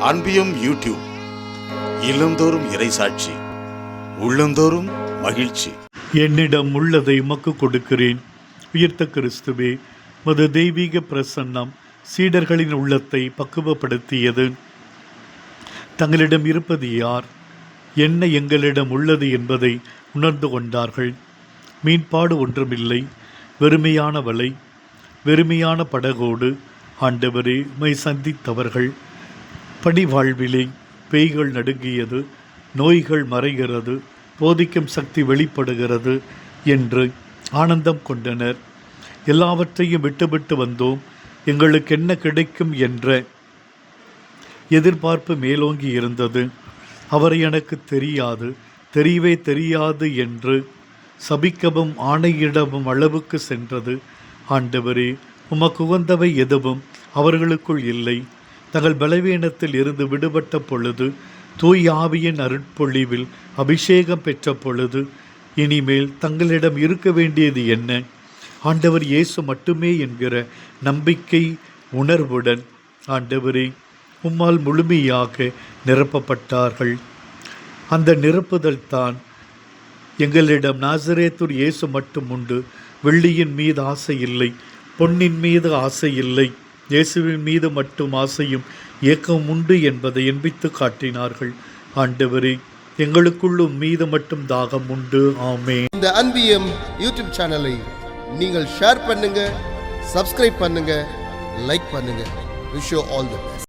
அன்பியும் YouTube இல்லந்தோறும் இறைசாட்சி, உள்ளந்தோறும் மகிழ்ச்சி. என்னிடம் உள்ளதை உமக்கு கொடுக்கிறேன். உயிர்த்த கிறிஸ்துவே, மது தெய்வீக பிரசன்னம் சீடர்களின் உள்ளத்தை பக்குவப்படுத்தியது. தங்களிடம் இருப்பது யார், என்ன எங்களிடம் உள்ளது என்பதை உணர்ந்து கொண்டார்கள். மீன்பாடு ஒன்றுமில்லை, வெறுமையான வலை, வெறுமையான படகோடு ஆண்டவரே உம்மை சந்தித்தவர்கள். படிவாழ்விலே பேய்கள் நடுங்கியது, நோய்கள் மறைகிறது, போதிக்கும் சக்தி வெளிப்படுகிறது என்று ஆனந்தம் கொண்டனர். எல்லாவற்றையும் விட்டுவிட்டு வந்தோம், எங்களுக்கு என்ன கிடைக்கும் என்ற எதிர்பார்ப்பு மேலோங்கி இருந்தது. அவரை எனக்கு தெரியாது, தெரியவே தெரியாது என்று சபிக்கவும் ஆணையிடவும் அளவுக்கு சென்றது. ஆண்டவரே, உமக்கு உகந்தவை எதுவும் அவர்களுக்குள் இல்லை. தங்கள் பலவீனத்தில் இருந்து விடுபட்ட பொழுது, தூய் ஆவியின் அருட்பொழிவில் அபிஷேகம் பெற்ற பொழுது, இனிமேல் தங்களிடம் இருக்க வேண்டியது என்ன? ஆண்டவர் இயேசு மட்டுமே என்கிற நம்பிக்கை உணர்வுடன் ஆண்டவரே உம்மால் முழுமையாக நிரப்பப்பட்டார்கள். அந்த நிரப்புதல் தான் எங்களிடம் நாசரேத்தூர் இயேசு மட்டும் உண்டு. வெள்ளியின் மீது ஆசை இல்லை, பொன்னின் மீது ஆசை இல்லை, இயேசுவின் மீது மட்டும் ஆசையும் ஏக்கம் உண்டு என்பதை எண்பித்து காட்டினார்கள். ஆண்டவரே, எங்களுக்குள்ளும் மீது மட்டும் தாகம் உண்டு. ஆமென். இந்த அன்பியம் யூடியூப் சேனலை நீங்கள் ஷேர் பண்ணுங்க, சப்ஸ்கிரைப் பண்ணுங்க, லைக் பண்ணுங்க. Wish you all the best.